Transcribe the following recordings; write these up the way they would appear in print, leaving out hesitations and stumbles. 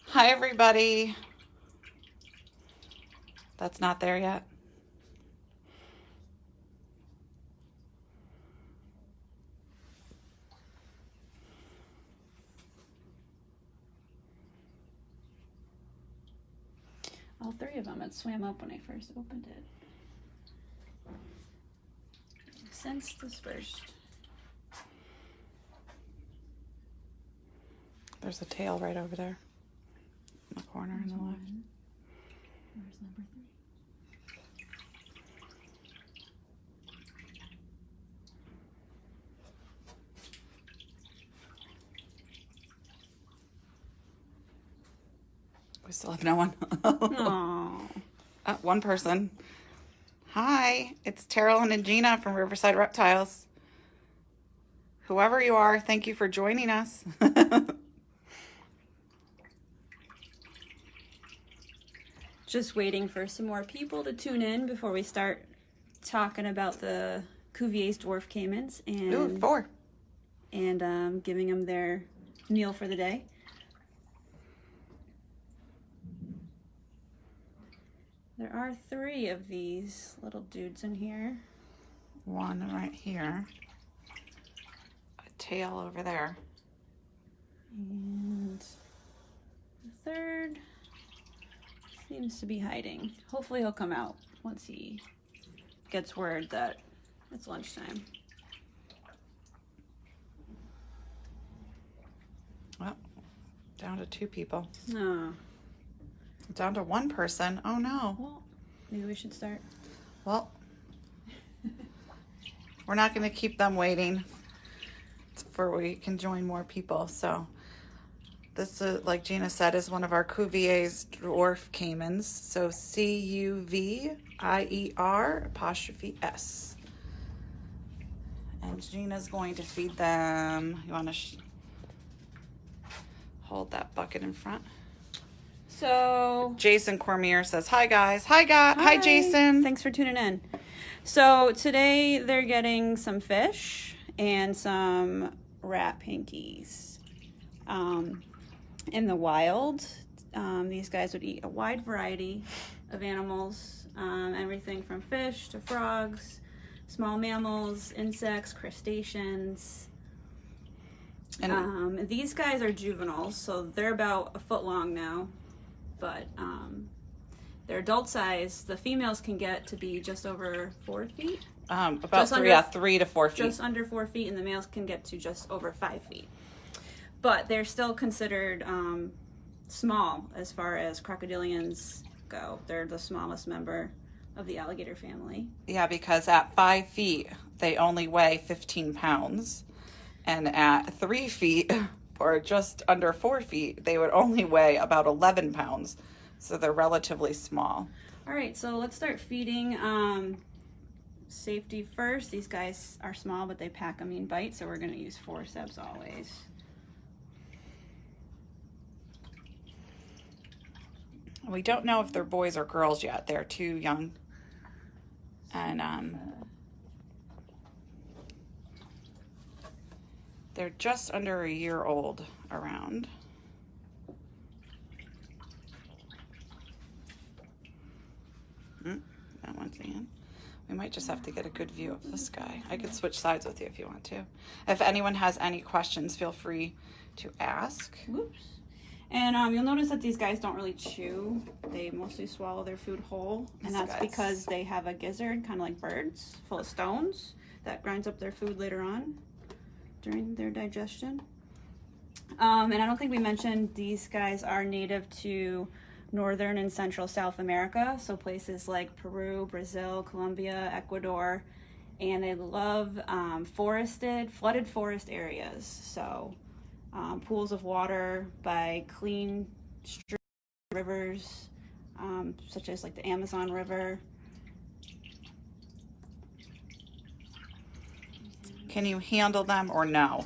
Hi, everybody. That's not there yet. All three of them had swam up when I first opened it. Since dispersed. There's a tail right over there in the corner in the left. Where's number 3? We still have no one. Aww. One person. Hi, it's Terrell and Gina from Riverside Reptiles. Whoever you are, thank you for joining us. Just waiting for some more people to tune in before we start talking about the Cuvier's Dwarf Caimans and Ooh, 4. And giving them their meal for the day. There are 3 of these little dudes in here. One right here. A tail over there. And the 3rd seems to be hiding. Hopefully he'll come out once he gets word that it's lunchtime. Well, down to 2 people. Oh. Down to 1 person. Oh no. Well, maybe we should start. Well, we're not going to keep them waiting for we can join more people. So this, like Gina said, is one of our Cuvier's Dwarf Caimans. So Cuvier's'. And Gina's going to feed them. You want to hold that bucket in front? So Jason Cormier says, hi guys. Hi Jason. Thanks for tuning in. So today they're getting some fish and some rat pinkies. In the wild, these guys would eat a wide variety of animals, everything from fish to frogs, small mammals, insects, crustaceans. And these guys are juveniles, so they're about a foot long now. But their adult size, the females can get to be just over 4 feet. About 3 to 4 feet. Just under 4 feet, and the males can get to just over 5 feet. But they're still considered small as far as crocodilians go. They're the smallest member of the alligator family. Yeah, because at 5 feet, they only weigh 15 pounds. And at 3 feet, or just under 4 feet, they would only weigh about 11 pounds. So they're relatively small. All right, so let's start feeding. Safety first. These guys are small, but they pack a mean bite, so we're going to use forceps always. We don't know if they're boys or girls yet. They're too young. And they're just under a year old around. That one's in. We might just have to get a good view of this guy. I could switch sides with you if you want to. If anyone has any questions, feel free to ask. Whoops. And you'll notice that these guys don't really chew. They mostly swallow their food whole. And that's because they have a gizzard, kind of like birds, full of stones that grinds up their food later on during their digestion. And I don't think we mentioned these guys are native to northern and central South America, so places like Peru, Brazil, Colombia, Ecuador, and they love flooded forest areas. So pools of water by clean rivers, such as like the Amazon River. Can you handle them or no?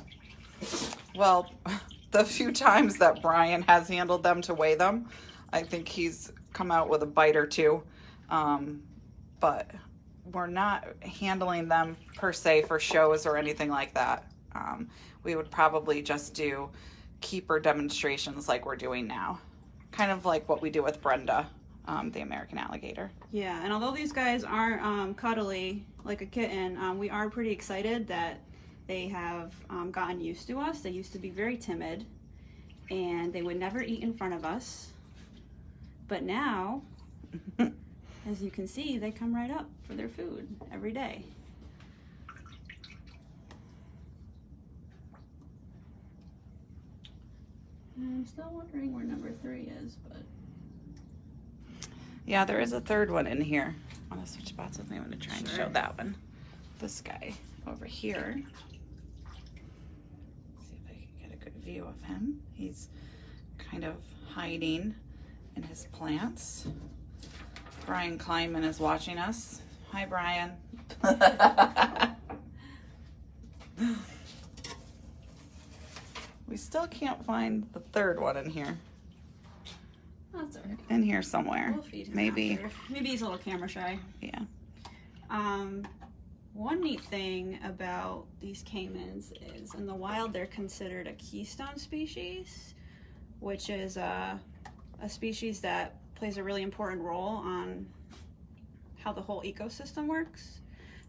Well, the few times that Brian has handled them to weigh them, I think he's come out with a bite or two. But we're not handling them per se for shows or anything like that. We would probably just do keeper demonstrations like we're doing now. Kind of like what we do with Brenda, the American alligator. Yeah, and although these guys aren't cuddly like a kitten, we are pretty excited that they have gotten used to us. They used to be very timid, and they would never eat in front of us. But now, as you can see, they come right up for their food every day. I'm still wondering where number 3 is, but... Yeah, there is a third one in here. I want to switch spots with me. I'm going to try and show that one. This guy over here. See if I can get a good view of him. He's kind of hiding in his plants. Brian Caiman is watching us. Hi, Brian. We still can't find the third one in here. That's all right. In here somewhere. We'll feed him Maybe. after. Maybe he's a little camera shy. Yeah. One neat thing about these caimans is in the wild they're considered a keystone species, which is a species that plays a really important role on how the whole ecosystem works.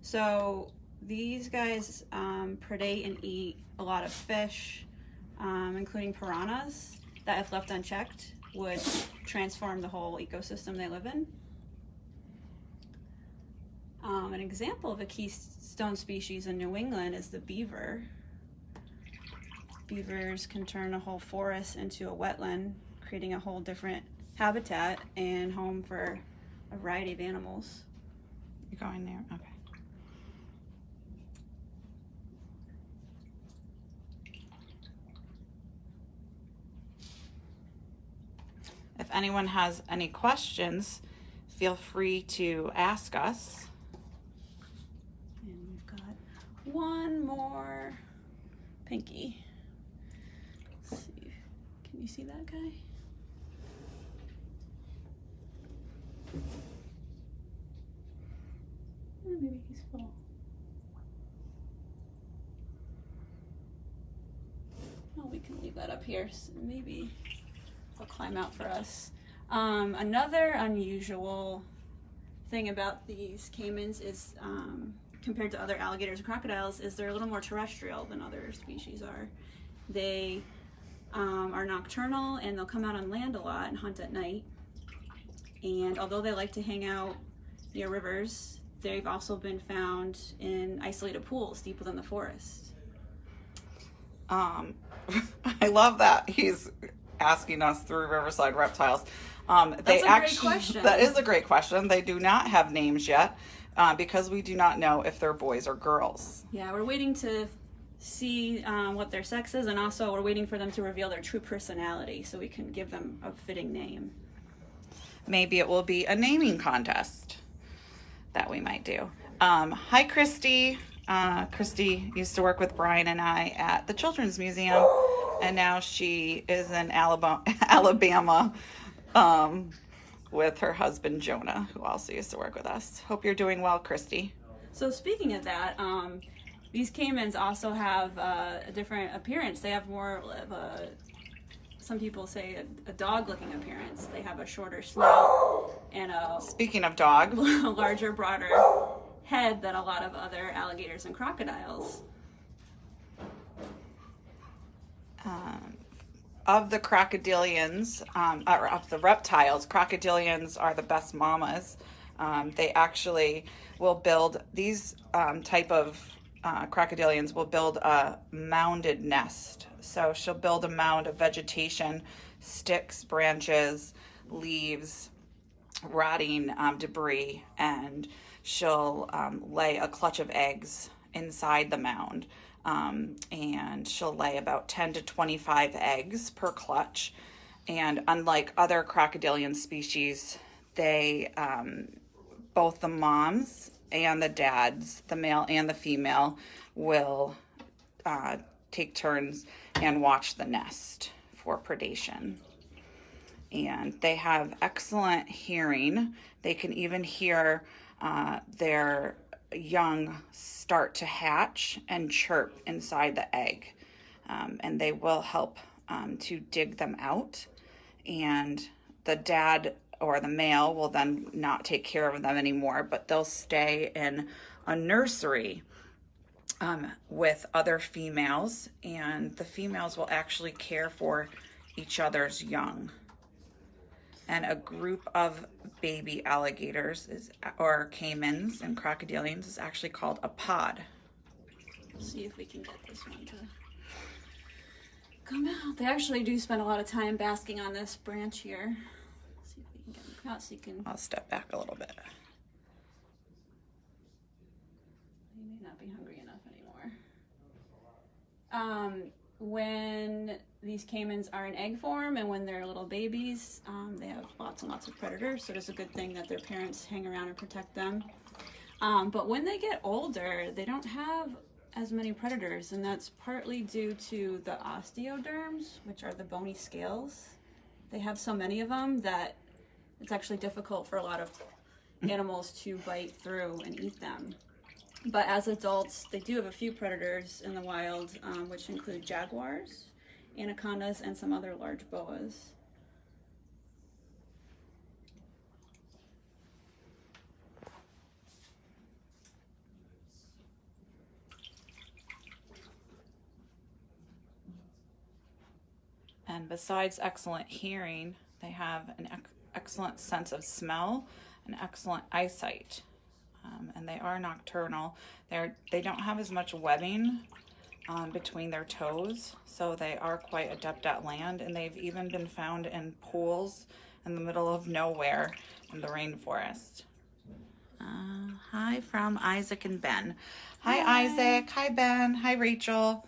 So these guys predate and eat a lot of fish, including piranhas, that if left unchecked would transform the whole ecosystem they live in. An example of a keystone species in New England is the beaver. Beavers can turn a whole forest into a wetland, creating a whole different habitat and home for a variety of animals. You going there? Okay. If anyone has any questions, feel free to ask us. And we've got one more pinky. Let's see. Can you see that guy? Maybe he's full. Oh, we can leave that up here. So maybe he'll climb out for us. Another unusual thing about these caimans is, compared to other alligators and crocodiles, is they're a little more terrestrial than other species are. They are nocturnal, and they'll come out on land a lot and hunt at night. And although they like to hang out near rivers, they've also been found in isolated pools deep within the forest. I love that he's asking us through Riverside Reptiles. Great question. That is a great question. They do not have names yet because we do not know if they're boys or girls. Yeah, we're waiting to see what their sex is, and also we're waiting for them to reveal their true personality so we can give them a fitting name. Maybe it will be a naming contest that we might do. Hi, Christy. Christy used to work with Brian and I at the Children's Museum, and now she is in Alabama with her husband, Jonah, who also used to work with us. Hope you're doing well, Christy. So speaking of that, these caimans also have a different appearance. They have more of a, some people say, a dog-looking appearance. They have a shorter snout and a... Speaking of dog. larger, broader head than a lot of other alligators and crocodiles. Of the crocodilians, or of the reptiles, crocodilians are the best mamas. They actually will build, these type of crocodilians will build a mounded nest. So she'll build a mound of vegetation, sticks, branches, leaves, rotting debris, and she'll lay a clutch of eggs inside the mound. And she'll lay about 10 to 25 eggs per clutch. And unlike other crocodilian species, they, both the moms and the dads, the male and the female, will take turns and watch the nest for predation. And they have excellent hearing. They can even hear their young start to hatch and chirp inside the egg. And they will help to dig them out, and the dad or the male will then not take care of them anymore, but they'll stay in a nursery with other females, and the females will actually care for each other's young. And a group of baby alligators or caimans and crocodilians is actually called a pod. Let's see if we can get this one to come out. They actually do spend a lot of time basking on this branch here. Let's see if we can get them out so you can. I'll step back a little bit. You may not be hungry enough anymore. When these caimans are in egg form and when they're little babies, they have lots and lots of predators, so it's a good thing that their parents hang around and protect them. But when they get older, they don't have as many predators, and that's partly due to the osteoderms, which are the bony scales. They have so many of them that it's actually difficult for a lot of animals to bite through and eat them. But as adults, they do have a few predators in the wild, which include jaguars, anacondas, and some other large boas. And besides excellent hearing, they have an excellent sense of smell and excellent eyesight. And they are nocturnal. They don't have as much webbing between their toes, so they are quite adept at land, and they've even been found in pools in the middle of nowhere in the rainforest. Hi from Isaac and Ben. Hi Isaac, hi Ben, hi Rachel.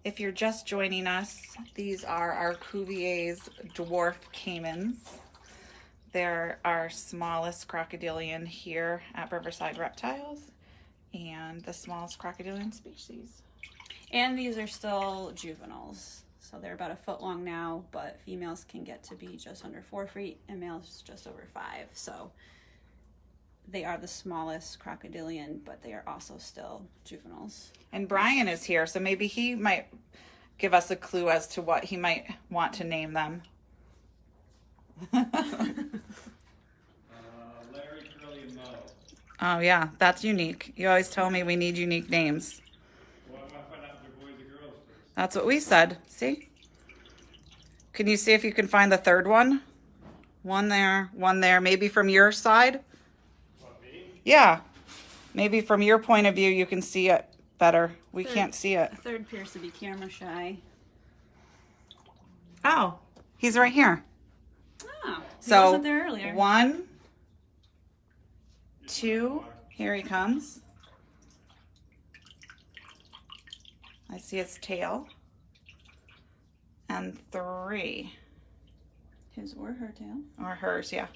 If you're just joining us, these are our Cuvier's Dwarf Caimans. They're our smallest crocodilian here at Riverside Reptiles and the smallest crocodilian species. And these are still juveniles. So they're about 1 foot long now, but females can get to be just under 4 feet and males just over 5. So they are the smallest crocodilian, but they are also still juveniles. And Brian is here, so maybe he might give us a clue as to what he might want to name them. Larry, Curly, and Mo. Oh yeah, that's unique. You always tell me we need unique names. Well, I want to find out if they're boys or girls first. That's what we said. See? Can you see if you can find the third one? One there, maybe from your side? What, me? Yeah. Maybe from your point of view you can see it better. We can't see it. The third appears to be camera shy. Oh, he's right here. Oh, he So wasn't there earlier. 1, 2, here he comes. I see his tail. And 3. His or her tail. Or hers, yeah.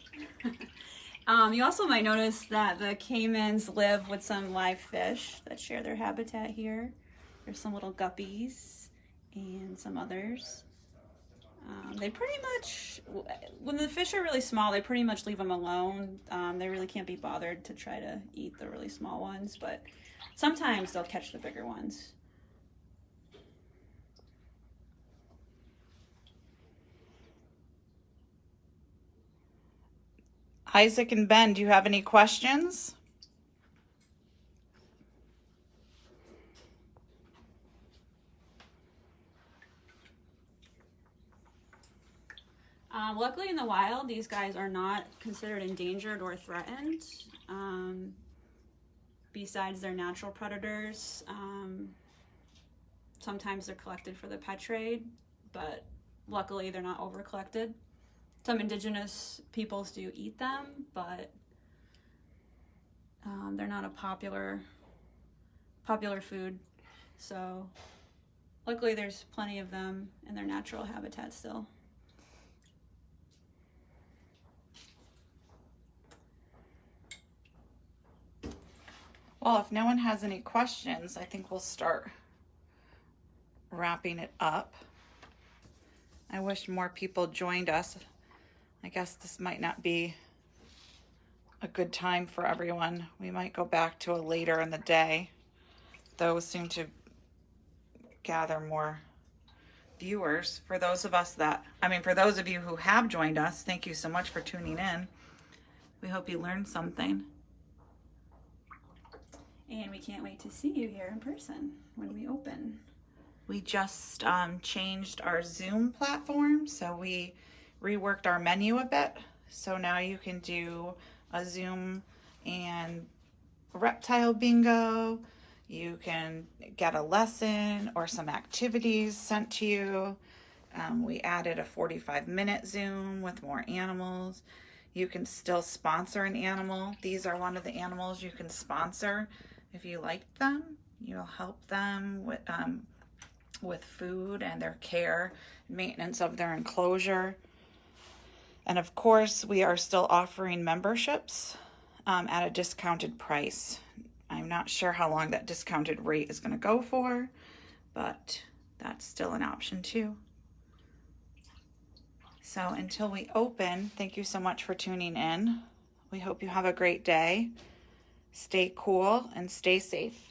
You also might notice that the caimans live with some live fish that share their habitat here. There's some little guppies and some others. They pretty much, when the fish are really small, they pretty much leave them alone. They really can't be bothered to try to eat the really small ones, but sometimes they'll catch the bigger ones. Isaac and Ben, do you have any questions? Luckily in the wild, these guys are not considered endangered or threatened. Besides their natural predators, sometimes they're collected for the pet trade, but luckily they're not over collected. Some indigenous peoples do eat them, but they're not a popular food. So luckily there's plenty of them in their natural habitat still. Well, if no one has any questions, I think we'll start wrapping it up. I wish more people joined us. I guess this might not be a good time for everyone. We might go back to a later in the day. Those seem to gather more viewers. For those of us that, for those of you who have joined us, thank you so much for tuning in. We hope you learned something. And we can't wait to see you here in person when we open. We just changed our Zoom platform, so we reworked our menu a bit. So now you can do a Zoom and reptile bingo. You can get a lesson or some activities sent to you. We added a 45-minute Zoom with more animals. You can still sponsor an animal. These are one of the animals you can sponsor if you like them. You'll help them with food and their care, maintenance of their enclosure. And of course, we are still offering memberships at a discounted price. I'm not sure how long that discounted rate is going to go for, but that's still an option too. So until we open, thank you so much for tuning in. We hope you have a great day. Stay cool and stay safe.